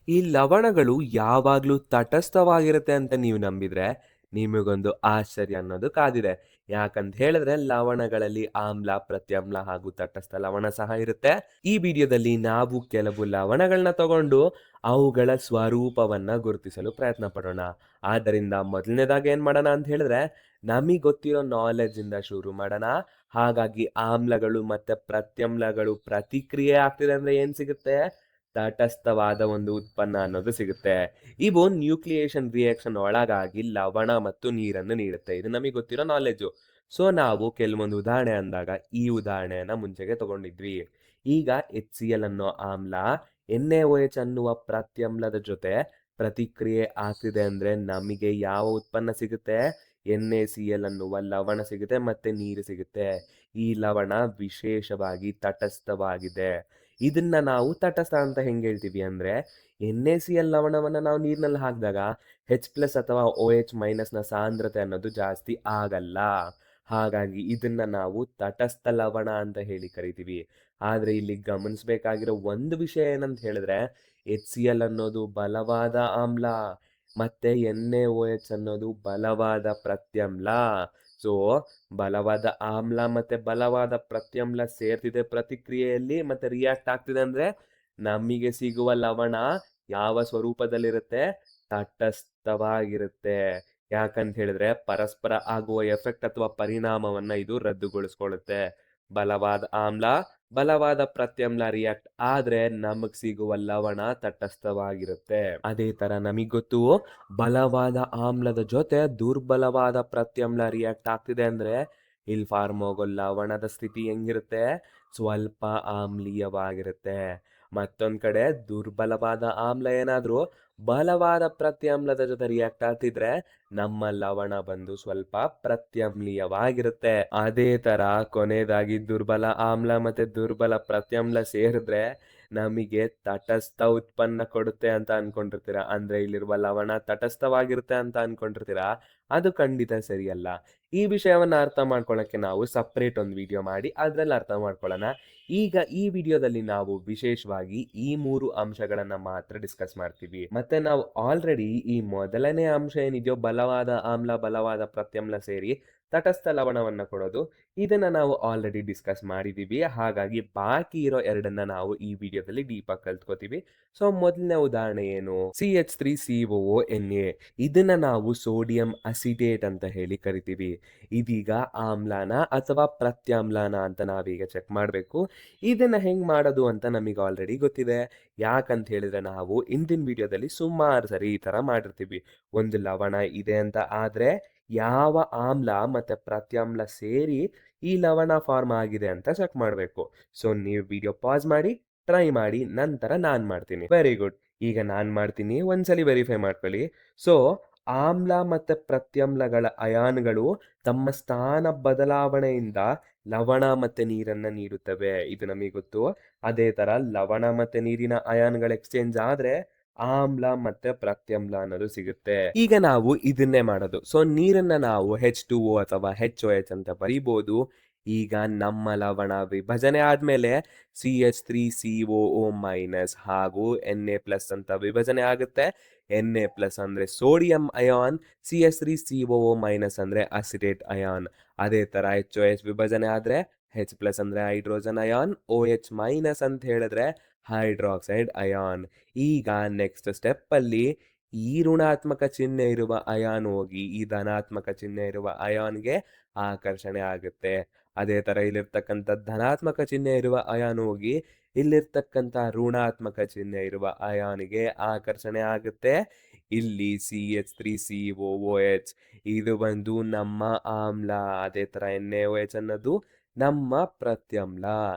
ಈ ಲವಣಗಳು ಯಾವಾಗ್ಲೂ ತಟಸ್ಥವಾಗಿರುತ್ತೆ ಅಂತ ನೀವು ನಂಬಿದ್ರೆ ನಿಮಗೊಂದು ಆಶ್ಚರ್ಯ ಅನ್ನೋದು ಕಾದಿದೆ. ಯಾಕಂತ ಹೇಳಿದ್ರೆ ಲವಣಗಳಲ್ಲಿ ಆಮ್ಲ, ಪ್ರತ್ಯಾಮ್ಲ ಹಾಗೂ ತಟಸ್ಥ ಲವಣ ಸಹ ಇರುತ್ತೆ. ಈ ವಿಡಿಯೋದಲ್ಲಿ ನಾವು ಕೆಲವು ಲವಣಗಳನ್ನ ತಗೊಂಡು ಅವುಗಳ ಸ್ವರೂಪವನ್ನ ಗುರುತಿಸಲು ಪ್ರಯತ್ನ ಪಡೋಣ. ಆದ್ದರಿಂದ ಮೊದಲನೇದಾಗಿ ಏನ್ ಮಾಡೋಣ ಅಂತ ಹೇಳಿದ್ರೆ ನಮಿಗ್ ಗೊತ್ತಿರೋ ನಾಲೆಡ್ಜ್ ಇಂದ ಶುರು ಮಾಡೋಣ. ಹಾಗಾಗಿ ಆಮ್ಲಗಳು ಮತ್ತೆ ಪ್ರತ್ಯಾಮ್ಲಗಳು ಪ್ರತಿಕ್ರಿಯೆ ಆಗ್ತಿದೆ ಅಂದ್ರೆ ಏನ್ ಸಿಗುತ್ತೆ? ತಟಸ್ಥವಾದ ಒಂದು ಉತ್ಪನ್ನ ಅನ್ನೋದು ಸಿಗುತ್ತೆ. ಇವು ನ್ಯೂಕ್ಲಿಯೇಷನ್ ರಿಯಾಕ್ಷನ್ ಒಳಗಾಗಿ ಲವಣ ಮತ್ತು ನೀರನ್ನು ನೀಡುತ್ತೆ. ಇದು ನಮಗೆ ಗೊತ್ತಿರೋ ನಾಲೆಡ್ಜು. ಸೊ ನಾವು ಕೆಲವೊಂದು ಉದಾಹರಣೆ ಅಂದಾಗ ಈ ಉದಾಹರಣೆಯನ್ನ ಮುಂಚೆಗೆ ತಗೊಂಡಿದ್ವಿ. ಈಗ HCl ಅನ್ನೋ ಆಮ್ಲ NaOH ಅನ್ನುವ ಪ್ರತ್ಯಾಮ್ಲದ ಜೊತೆ ಪ್ರತಿಕ್ರಿಯೆ ಆಗ್ತಿದೆ ಅಂದ್ರೆ ನಮಗೆ ಯಾವ ಉತ್ಪನ್ನ ಸಿಗುತ್ತೆ? NaCl ಅನ್ನುವ ಲವಣ ಸಿಗುತ್ತೆ ಮತ್ತೆ ನೀರು ಸಿಗುತ್ತೆ. ಈ ಲವಣ ವಿಶೇಷವಾಗಿ ತಟಸ್ಥವಾಗಿದೆ. ಇದನ್ನ ನಾವು ತಟಸ್ಥ ಅಂತ ಹೆಂಗ್ ಹೇಳ್ತೀವಿ ಅಂದ್ರೆ NaCl ಲವಣವನ್ನ ನಾವು ನೀರಿನಲ್ಲಿ ಹಾಕಿದಾಗ H+ ಅಥವಾ OH- ನ ಸಾಂದ್ರತೆ ಅನ್ನೋದು ಜಾಸ್ತಿ ಆಗಲ್ಲ. ಹಾಗಾಗಿ ಇದನ್ನ ನಾವು ತಟಸ್ಥ ಲವಣ ಅಂತ ಹೇಳಿ ಕರಿತೀವಿ. ಆದ್ರೆ ಇಲ್ಲಿ ಗಮನಿಸಬೇಕಾಗಿರೋ ಒಂದು ವಿಷಯ ಏನಂತ ಹೇಳಿದ್ರೆ HCl ಅನ್ನೋದು ಬಲವಾದ ಆಮ್ಲ ಮತ್ತೆ NaOH ಅನ್ನೋದು ಬಲವಾದ ಪ್ರತ್ಯಾಮ್ಲ. ಸೊ ಬಲವಾದ ಆಮ್ಲ ಮತ್ತೆ ಬಲವಾದ ಪ್ರತ್ಯಾಮ್ಲ ಸೇರ್ತಿದೆ ಪ್ರತಿಕ್ರಿಯೆಯಲ್ಲಿ ಮತ್ತೆ ರಿಯಾಕ್ಟ್ ಆಗ್ತಿದೆ ಅಂದ್ರೆ ನಮಗೆ ಸಿಗುವ ಲವಣ ಯಾವ ಸ್ವರೂಪದಲ್ಲಿರುತ್ತೆ? ತಟಸ್ಥವಾಗಿರುತ್ತೆ. ಯಾಕಂತ ಹೇಳಿದ್ರೆ ಪರಸ್ಪರ ಆಗುವ ಎಫೆಕ್ಟ್ ಅಥವಾ ಪರಿಣಾಮವನ್ನ ಇದು ರದ್ದುಗೊಳಿಸ್ಕೊಳ್ಳುತ್ತೆ. ಬಲವಾದ ಆಮ್ಲ ಬಲವಾದ ಪ್ರತ್ಯಾಮ್ಲ ರಿಯಾಕ್ಟ್ ಆದ್ರೆ ನಮಗ್ ಸಿಗುವ ಲವಣ ತಟಸ್ಥವಾಗಿರುತ್ತೆ. ಅದೇ ತರ ನಮಗ್ ಗೊತ್ತು ಬಲವಾದ ಆಮ್ಲದ ಜೊತೆ ದುರ್ಬಲವಾದ ಪ್ರತ್ಯಾಮ್ಲ ರಿಯಾಕ್ಟ್ ಆಗ್ತಿದೆ ಅಂದ್ರೆ ಇಲ್ಲಿ ಫಾರ್ಮ್ ಆಗೋ ಲವಣದ ಸ್ಥಿತಿ ಹೆಂಗಿರುತ್ತೆ? ಸ್ವಲ್ಪ ಆಮ್ಲೀಯವಾಗಿರುತ್ತೆ. ಮತ್ತೊಂದ್ ಕಡೆ ದುರ್ಬಲವಾದ ಆಮ್ಲ ಏನಾದ್ರೂ ಬಲವಾದ ಪ್ರತ್ಯಾಮ್ಲದ ಜೊತೆ ರಿಯಾಕ್ಟ್ ಆಗ್ತಿದ್ರೆ ನಮ್ಮ ಲವಣ ಬಂದು ಸ್ವಲ್ಪ ಪ್ರತ್ಯಾಮ್ಲೀಯವಾಗಿರುತ್ತೆ. ಅದೇ ತರ ಕೊನೆಯದಾಗಿ ದುರ್ಬಲ ಆಮ್ಲ ಮತ್ತೆ ದುರ್ಬಲ ಪ್ರತ್ಯಾಮ್ಲ ಸೇರಿದ್ರೆ ನಮಗೆ ತಟಸ್ಥ ಉತ್ಪನ್ನ ಕೊಡುತ್ತೆ ಅಂತ ಅನ್ಕೊಂಡಿರ್ತೀರಾ. ಅಂದ್ರೆ ಇಲ್ಲಿರುವ ಲವಣ ತಟಸ್ಥವಾಗಿರುತ್ತೆ ಅಂತ ಅನ್ಕೊಂಡಿರ್ತೀರಾ. ಅದು ಖಂಡಿತ ಸರಿಯಲ್ಲ. ಈ ವಿಷಯವನ್ನ ಅರ್ಥ ಮಾಡ್ಕೊಳ್ಳೋಕೆ ನಾವು ಸಪ್ರೇಟ್ ಒಂದು ವಿಡಿಯೋ ಮಾಡಿ ಅದ್ರಲ್ಲಿ ಅರ್ಥ ಮಾಡ್ಕೊಳ್ಳೋಣ. ಈಗ ಈ ವಿಡಿಯೋದಲ್ಲಿ ನಾವು ವಿಶೇಷವಾಗಿ ಈ 3 ಅಂಶಗಳನ್ನ ಮಾತ್ರ ಡಿಸ್ಕಸ್ ಮಾಡ್ತೀವಿ. ಮತ್ತೆ ನಾವು ಆಲ್ರೆಡಿ ಈ ಮೊದಲನೇ ಅಂಶ ಏನಿದೆಯೋ ಬಲವಾದ ಆಮ್ಲ ಬಲವಾದ ಪ್ರತ್ಯಾಮ್ಲ ಸೇರಿ ತಟಸ್ಥ ಲವಣವನ್ನ ಕೊಡೋದು ಇದನ್ನ ನಾವು ಆಲ್ರೆಡಿ ಡಿಸ್ಕಸ್ ಮಾಡಿದೀವಿ. ಹಾಗಾಗಿ ಬಾಕಿ ಇರೋ ಎರಡನ್ನ ನಾವು ಈ ವಿಡಿಯೋದಲ್ಲಿ ಡೀಪ್ ಆಗಿ ಕಲ್ತ್ಕೋತೀವಿ. ಸೊ ಮೊದಲನೇ ಉದಾಹರಣೆ ಏನು? CH3COONA. ಇದನ್ನ ನಾವು ಸೋಡಿಯಂ ಅಸಿಟೇಟ್ ಅಂತ ಹೇಳಿ ಕರಿತೀವಿ. ಇದೀಗ ಆಮ್ಲನ ಅಥವಾ ಪ್ರತ್ಯಾಮ್ಲನ ಅಂತ ನಾವೀಗ ಚೆಕ್ ಮಾಡಬೇಕು. ಇದನ್ನ ಹೆಂಗ್ ಮಾಡೋದು ಅಂತ ನಮಗೆ ಆಲ್ರೆಡಿ ಗೊತ್ತಿದೆ. ಯಾಕಂತ ಹೇಳಿದ್ರೆ ನಾವು ಇಂದಿನ ವಿಡಿಯೋದಲ್ಲಿ ಸುಮಾರು ಸರಿ ಈ ತರ ಮಾಡಿರ್ತೀವಿ. ಒಂದು ಲವಣ ಇದೆ ಅಂತ ಆದ್ರೆ ಯಾವ ಆಮ್ಲ ಮತ್ತೆ ಪ್ರತ್ಯಾಮ್ಲ ಸೇರಿ ಈ ಲವಣ ಫಾರ್ಮ್ ಆಗಿದೆ ಅಂತ ಚೆಕ್ ಮಾಡಬೇಕು. ಸೊ ನೀವು ವಿಡಿಯೋ ಪಾಸ್ ಮಾಡಿ ಟ್ರೈ ಮಾಡಿ ನಂತರ ನಾನ್ ಮಾಡ್ತೀನಿ. Very good. ಈಗ ನಾನ್ ಮಾಡ್ತೀನಿ ಒಂದ್ಸಲಿ ವೆರಿಫೈ ಮಾಡ್ಕೊಳ್ಳಿ. ಸೊ ಆಮ್ಲ ಮತ್ತೆ ಪ್ರತ್ಯಾಮ್ಲಗಳ ಅಯಾನ್ಗಳು ತಮ್ಮ ಸ್ಥಾನ ಬದಲಾವಣೆಯಿಂದ ಲವಣ ಮತ್ತೆ ನೀರನ್ನ ನೀಡುತ್ತವೆ. ಇದು ನಮಗೆ ಗೊತ್ತು. ಅದೇ ತರ ಲವಣ ಮತ್ತೆ ನೀರಿನ ಅಯಾನ್ಗಳ ಎಕ್ಸ್ಚೇಂಜ್ ಆದ್ರೆ ಆಮ್ಲ ಮತ್ತೆ ಪ್ರತ್ಯಾಮ್ಲ ಅನ್ನೋದು ಸಿಗುತ್ತೆ. ಈಗ ನಾವು ಇದನ್ನೇ ಮಾಡೋದು. ಸೊ ನೀರನ್ನ ನಾವು H2O ಅಥವಾ HOH ಅಂತ ಬರೀಬಹುದು. ಈಗ ನಮ್ಮ ಲವಣ ವಿಭಜನೆ ಆದ್ಮೇಲೆ CH3COO- ಹಾಗೂ Na+ ಅಂತ ವಿಭಜನೆ ಆಗುತ್ತೆ. Na+ ಅಂದ್ರೆ ಸೋಡಿಯಂ ಅಯಾನ್, CH3COO- ಅಂದ್ರೆ ಅಸಿಟೇಟ್ ಅಯಾನ್. ಅದೇ ತರ HOH ವಿಭಜನೆ ಆದ್ರೆ H+ ಅಂದ್ರೆ ಹೈಡ್ರೋಜನ್ ಅಯಾನ್, OH- ಅಂತ ಹೇಳಿದ್ರೆ ಹೈಡ್ರಾಕ್ಸೈಡ್ ಅಯಾನ್. ಈಗ ನೆಕ್ಸ್ಟ್ ಸ್ಟೆಪ್ ಅಲ್ಲಿ ಈ ಋಣಾತ್ಮಕ ಚಿಹ್ನೆ ಇರುವ ಅಯಾನ್ ಹೋಗಿ ಈ ಧನಾತ್ಮಕ ಚಿಹ್ನೆ ಇರುವ ಅಯಾನ್ಗೆ ಆಕರ್ಷಣೆ ಆಗುತ್ತೆ. ಅದೇ ತರ ಇಲ್ಲಿರ್ತಕ್ಕಂಥ ಧನಾತ್ಮಕ ಚಿಹ್ನೆ ಇರುವ ಅಯಾನ್ ಹೋಗಿ ಇಲ್ಲಿರ್ತಕ್ಕಂಥ ಋಣಾತ್ಮಕ ಚಿಹ್ನೆ ಇರುವ ಅಯಾನಿಗೆ ಆಕರ್ಷಣೆ ಆಗುತ್ತೆ. ಇಲ್ಲಿ CH3COOH ಇದು ಬಂದು ನಮ್ಮ ಆಮ್ಲ. ಅದೇ ತರ NaOH ಅನ್ನೋದು ನಮ್ಮ ಪ್ರತ್ಯಾಮ್ಲ.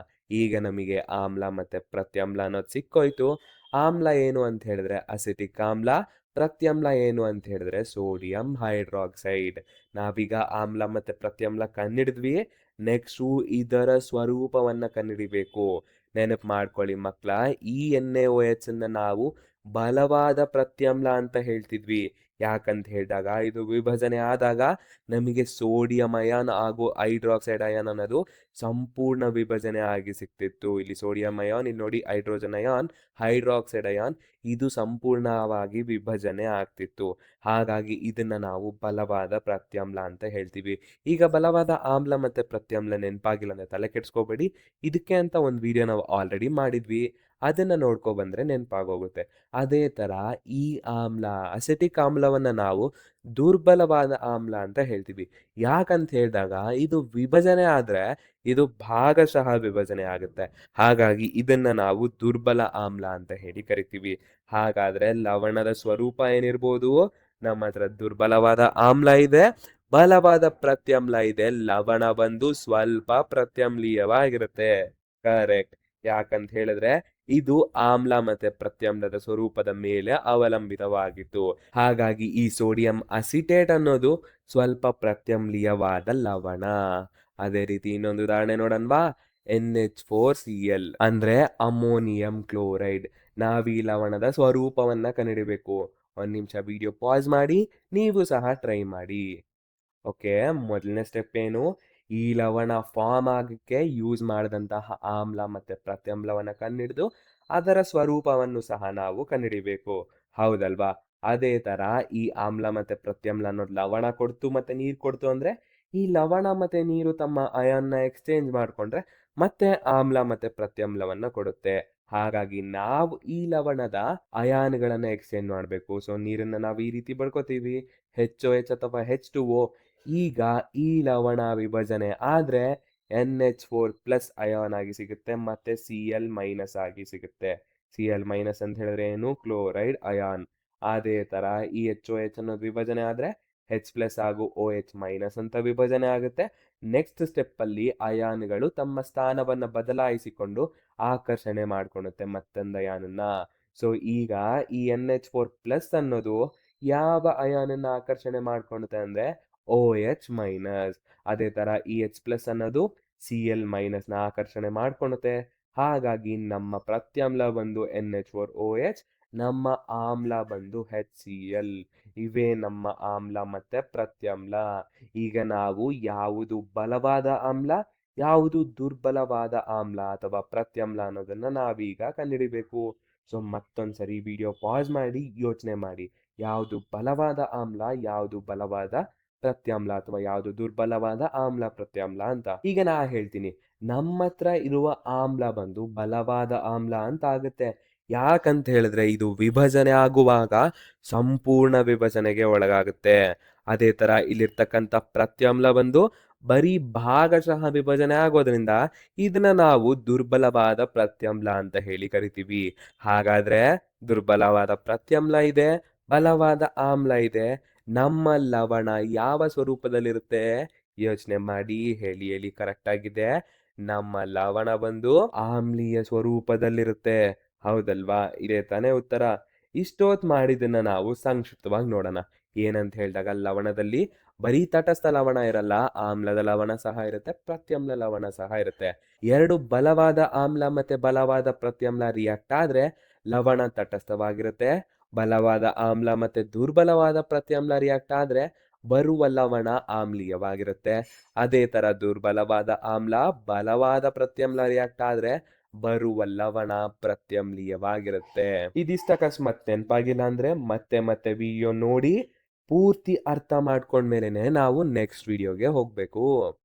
ಈಗ ನಮಗೆ ಆಮ್ಲ ಮತ್ತೆ ಪ್ರತ್ಯಾಮ್ಲ ಅನ್ನೋದು ಸಿಕ್ಕೋಯ್ತು. ಆಮ್ಲ ಏನು ಅಂತ ಹೇಳಿದ್ರೆ ಅಸಿಟಿಕ್ ಆಮ್ಲ, ಪ್ರತ್ಯಾಮ್ಲ ಏನು ಅಂತ ಹೇಳಿದ್ರೆ ಸೋಡಿಯಂ ಹೈಡ್ರಾಕ್ಸೈಡ್. ನಾವೀಗ ಆಮ್ಲ ಮತ್ತೆ ಪ್ರತ್ಯಾಮ್ಲ ಕಂಡಿಡಿದ್ವಿ. ನೆಕ್ಸ್ಟು ಇದರ ಸ್ವರೂಪವನ್ನ ಕಂಡಿಡಿಬೇಕು. ನೆನಪು ಮಾಡ್ಕೊಳ್ಳಿ ಮಕ್ಕಳ, ಈ NaOH ಅನ್ನ ನಾವು ಬಲವಾದ ಪ್ರತ್ಯಾಮ್ಲ ಅಂತ ಹೇಳ್ತಿದ್ವಿ. ಯಾಕಂತ ಹೇಳಿದಾಗ ಇದು ವಿಭಜನೆ ಆದಾಗ ನಮಗೆ ಸೋಡಿಯಂ ಅಯಾನ್ ಹಾಗೂ ಹೈಡ್ರಾಕ್ಸೈಡ್ ಅಯಾನ್ ಅನ್ನೋದು ಸಂಪೂರ್ಣ ವಿಭಜನೆ ಆಗಿ ಸಿಕ್ತಿತ್ತು. ಇಲ್ಲಿ ಸೋಡಿಯಂ ಅಯಾನ್, ಇಲ್ಲಿ ನೋಡಿ ಹೈಡ್ರೋಜನ್ ಅಯಾನ್, ಹೈಡ್ರಾಕ್ಸೈಡ್ ಅಯಾನ್ ಇದು ಸಂಪೂರ್ಣವಾಗಿ ವಿಭಜನೆ ಆಗ್ತಿತ್ತು. ಹಾಗಾಗಿ ಇದನ್ನ ನಾವು ಬಲವಾದ ಪ್ರತ್ಯಾಮ್ಲ ಅಂತ ಹೇಳ್ತೀವಿ. ಈಗ ಬಲವಾದ ಆಮ್ಲ ಮತ್ತೆ ಪ್ರತ್ಯಾಮ್ಲ ನೆನಪಾಗಿಲ್ಲ ಅಂದ್ರೆ ತಲೆ ಕೆಡ್ಸ್ಕೋಬೇಡಿ. ಇದಕ್ಕೆ ಅಂತ ಒಂದು ವಿಡಿಯೋ ನಾವು ಆಲ್ರೆಡಿ ಮಾಡಿದ್ವಿ. ಅದನ್ನ ನೋಡ್ಕೊ ಬಂದ್ರೆ ನೆನಪಾಗೋಗುತ್ತೆ. ಅದೇ ತರ ಈ ಆಮ್ಲ, ಅಸೆಟಿಕ್ ಆಮ್ಲವನ್ನ ನಾವು ದುರ್ಬಲವಾದ ಆಮ್ಲ ಅಂತ ಹೇಳ್ತೀವಿ. ಯಾಕಂತ ಹೇಳಿದಾಗ ಇದು ವಿಭಜನೆ ಆದ್ರೆ ಇದು ಭಾಗಶಃ ವಿಭಜನೆ ಆಗುತ್ತೆ. ಹಾಗಾಗಿ ಇದನ್ನ ನಾವು ದುರ್ಬಲ ಆಮ್ಲ ಅಂತ ಹೇಳಿ ಕರಿತೀವಿ. ಹಾಗಾದ್ರೆ ಲವಣದ ಸ್ವರೂಪ ಏನಿರ್ಬೋದು? ನಮ್ಮ ಹತ್ರ ದುರ್ಬಲವಾದ ಆಮ್ಲ ಇದೆ, ಬಲವಾದ ಪ್ರತ್ಯಾಮ್ಲ ಇದೆ. ಲವಣ ಬಂದು ಸ್ವಲ್ಪ ಪ್ರತ್ಯಾಮ್ಲೀಯವಾಗಿರುತ್ತೆ. ಕರೆಕ್ಟ್. ಯಾಕಂತ ಹೇಳಿದ್ರೆ ಇದು ಆಮ್ಲ ಮತ್ತೆ ಪ್ರತ್ಯಾಮ್ಲದ ಸ್ವರೂಪದ ಮೇಲೆ ಅವಲಂಬಿತವಾಗಿತ್ತು. ಹಾಗಾಗಿ ಈ ಸೋಡಿಯಂ ಅಸಿಟೇಟ್ ಅನ್ನೋದು ಸ್ವಲ್ಪ ಪ್ರತ್ಯಾಮ್ಲೀಯವಾದ ಲವಣ. ಅದೇ ರೀತಿ ಇನ್ನೊಂದು ಉದಾಹರಣೆ ನೋಡೋಣವಾ? NH4Cl ಅಂದ್ರೆ ಅಮೋನಿಯಂ ಕ್ಲೋರೈಡ್. ನಾವೀ ಲವಣದ ಸ್ವರೂಪವನ್ನ ಕಂಡುಹಿಡಿಬೇಕು. ಒಂದ್ ನಿಮಿಷ ವಿಡಿಯೋ ಪಾಸ್ ಮಾಡಿ ನೀವು ಸಹ ಟ್ರೈ ಮಾಡಿ. ಓಕೆ, ಮೊದಲನೇ ಸ್ಟೆಪ್ ಏನು? ಈ ಲವಣ ಫಾರ್ಮ್ ಆಗಕ್ಕೆ ಯೂಸ್ ಮಾಡಿದಂತಹ ಆಮ್ಲ ಮತ್ತೆ ಪ್ರತ್ಯಾಮ್ಲವನ್ನ ಕಂಡುಹಿಡಿದು ಅದರ ಸ್ವರೂಪವನ್ನು ಸಹ ನಾವು ಕಂಡುಹಿಡಿಬೇಕು. ಹೌದಲ್ವಾ? ಅದೇ ತರ ಈ ಆಮ್ಲ ಮತ್ತೆ ಪ್ರತ್ಯಾಮ್ಲ ಅನ್ನೋದು ಲವಣ ಕೊಡ್ತು ಮತ್ತೆ ನೀರು ಕೊಡ್ತು ಅಂದ್ರೆ ಈ ಲವಣ ಮತ್ತೆ ನೀರು ತಮ್ಮ ಅಯಾನ್ನ ಎಕ್ಸ್ಚೇಂಜ್ ಮಾಡ್ಕೊಂಡ್ರೆ ಮತ್ತೆ ಆಮ್ಲ ಮತ್ತೆ ಪ್ರತ್ಯಾಮ್ಲವನ್ನ ಕೊಡುತ್ತೆ. ಹಾಗಾಗಿ ನಾವು ಈ ಲವಣದ ಅಯಾನ್ಗಳನ್ನ ಎಕ್ಸ್ಚೇಂಜ್ ಮಾಡಬೇಕು. ಸೊ ನೀರನ್ನ ನಾವು ಈ ರೀತಿ ಬರ್ಕೋತೀವಿ, HOH ಅಥವಾ H2O. ಈಗ ಈ ಲವಣ ವಿಭಜನೆ ಆದ್ರೆ NH4+ ಅಯಾನ್ ಆಗಿ ಸಿಗುತ್ತೆ ಮತ್ತೆ Cl- ಆಗಿ ಸಿಗುತ್ತೆ. Cl- ಅಂತ ಹೇಳಿದ್ರೆ ಏನು? Chloride ion. ಅದೇ ತರ ಈ HOH ಅನ್ನೋದು ವಿಭಜನೆ ಆದ್ರೆ H+ ಹಾಗೂ OH- ಅಂತ ವಿಭಜನೆ ಆಗುತ್ತೆ. ನೆಕ್ಸ್ಟ್ ಸ್ಟೆಪ್ ಅಲ್ಲಿ ಅಯಾನ್ಗಳು ತಮ್ಮ ಸ್ಥಾನವನ್ನ ಬದಲಾಯಿಸಿಕೊಂಡು ಆಕರ್ಷಣೆ ಮಾಡ್ಕೊಳುತ್ತೆ ಮತ್ತೊಂದು ಅಯಾನನ್ನ. ಸೊ ಈಗ ಈ NH4+ ಅನ್ನೋದು ಯಾವ ಅಯಾನನ್ನ ಆಕರ್ಷಣೆ ಮಾಡ್ಕೊಳುತ್ತೆ ಅಂದ್ರೆ OH-. ಅದೇ ತರ ಈ H+ ಅನ್ನೋದು Cl- ನ ಆಕರ್ಷಣೆ ಮಾಡ್ಕೊಳುತ್ತೆ. ಹಾಗಾಗಿ ನಮ್ಮ ಪ್ರತ್ಯಾಮ್ಲ ಬಂದು NH4OH, ನಮ್ಮ ಆಮ್ಲ ಬಂದು HCl. ಇವೇ ನಮ್ಮ ಆಮ್ಲ ಮತ್ತೆ ಪ್ರತ್ಯಾಮ್ಲ. ಈಗ ನಾವು ಯಾವುದು ಬಲವಾದ ಆಮ್ಲ, ಯಾವುದು ದುರ್ಬಲವಾದ ಆಮ್ಲ ಅಥವಾ ಪ್ರತ್ಯಾಮ್ಲ ಅನ್ನೋದನ್ನ ನಾವೀಗ ಕಂಡುಹಿಡಿಬೇಕು. ಸೊ ಮತ್ತೊಂದ್ಸರಿ ವಿಡಿಯೋ ಪಾಸ್ ಮಾಡಿ ಯೋಚನೆ ಮಾಡಿ, ಯಾವುದು ಬಲವಾದ ಆಮ್ಲ, ಯಾವುದು ಬಲವಾದ ಪ್ರತ್ಯಾಮ್ಲ ಅಥವಾ ಯಾವುದು ದುರ್ಬಲವಾದ ಆಮ್ಲ ಪ್ರತ್ಯಾಮ್ಲ ಅಂತ. ಈಗ ನಾ ಹೇಳ್ತೀನಿ, ನಮ್ಮ ಹತ್ರ ಇರುವ ಆಮ್ಲ ಬಂದು ಬಲವಾದ ಆಮ್ಲ ಅಂತ ಆಗುತ್ತೆ. ಯಾಕಂತ ಹೇಳಿದ್ರೆ ಇದು ವಿಭಜನೆ ಆಗುವಾಗ ಸಂಪೂರ್ಣ ವಿಭಜನೆಗೆ ಒಳಗಾಗುತ್ತೆ. ಅದೇ ತರ ಇಲ್ಲಿರ್ತಕ್ಕಂಥ ಪ್ರತ್ಯಾಮ್ಲ ಬಂದು ಬರೀ ಭಾಗಶಃ ವಿಭಜನೆ ಆಗೋದ್ರಿಂದ ಇದನ್ನ ನಾವು ದುರ್ಬಲವಾದ ಪ್ರತ್ಯಾಮ್ಲ ಅಂತ ಹೇಳಿ ಕರಿತೀವಿ. ಹಾಗಾದ್ರೆ ದುರ್ಬಲವಾದ ಪ್ರತ್ಯಾಮ್ಲ ಇದೆ, ಬಲವಾದ ಆಮ್ಲ ಇದೆ. ನಮ್ಮ ಲವಣ ಯಾವ ಸ್ವರೂಪದಲ್ಲಿರುತ್ತೆ? ಯೋಚನೆ ಮಾಡಿ, ಹೇಳಿ ಹೇಳಿ. ಕರೆಕ್ಟ್ ಆಗಿದೆ. ನಮ್ಮ ಲವಣ ಬಂದು ಆಮ್ಲೀಯ ಸ್ವರೂಪದಲ್ಲಿರುತ್ತೆ. ಹೌದಲ್ವಾ? ಇದೇ ತಾನೇ ಉತ್ತರ. ಇಷ್ಟೊತ್ತು ಮಾಡಿದ್ದನ್ನ ನಾವು ಸಂಕ್ಷಿಪ್ತವಾಗಿ ನೋಡೋಣ. ಏನಂತ ಹೇಳಿದಾಗ ಲವಣದಲ್ಲಿ ಬರೀ ತಟಸ್ಥ ಲವಣ ಇರಲ್ಲ, ಆಮ್ಲದ ಲವಣ ಸಹ ಇರುತ್ತೆ, ಪ್ರತ್ಯಾಮ್ಲ ಲವಣ ಸಹ ಇರುತ್ತೆ. ಎರಡು ಬಲವಾದ ಆಮ್ಲ ಮತ್ತೆ ಬಲವಾದ ಪ್ರತ್ಯಾಮ್ಲ ರಿಯಾಕ್ಟ್ ಆದ್ರೆ ಲವಣ ತಟಸ್ಥವಾಗಿರುತ್ತೆ. ಬಲವಾದ ಆಮ್ಲ ಮತ್ತೆ ದುರ್ಬಲವಾದ ಪ್ರತ್ಯಾಮ್ಲ ರಿಯಾಕ್ಟ್ ಆದ್ರೆ ಬರುವ ಲವಣ ಆಮ್ಲೀಯವಾಗಿರುತ್ತೆ. ಅದೇ ತರ ದುರ್ಬಲವಾದ ಆಮ್ಲ ಬಲವಾದ ಪ್ರತ್ಯಾಮ್ಲ ರಿಯಾಕ್ಟ್ ಆದ್ರೆ ಬರುವ ಲವಣ ಪ್ರತ್ಯಾಮ್ಲೀಯವಾಗಿರುತ್ತೆ. ಇದಿಷ್ಟ ಅಕಸ್ಮಾತ್ ನೆನಪಾಗಿಲ್ಲ ಅಂದ್ರೆ ಮತ್ತೆ ಮತ್ತೆ ವಿಡಿಯೋ ನೋಡಿ ಪೂರ್ತಿ ಅರ್ಥ ಮಾಡ್ಕೊಂಡ್ಮೇಲೆನೆ ನಾವು ನೆಕ್ಸ್ಟ್ ವಿಡಿಯೋಗೆ ಹೋಗ್ಬೇಕು.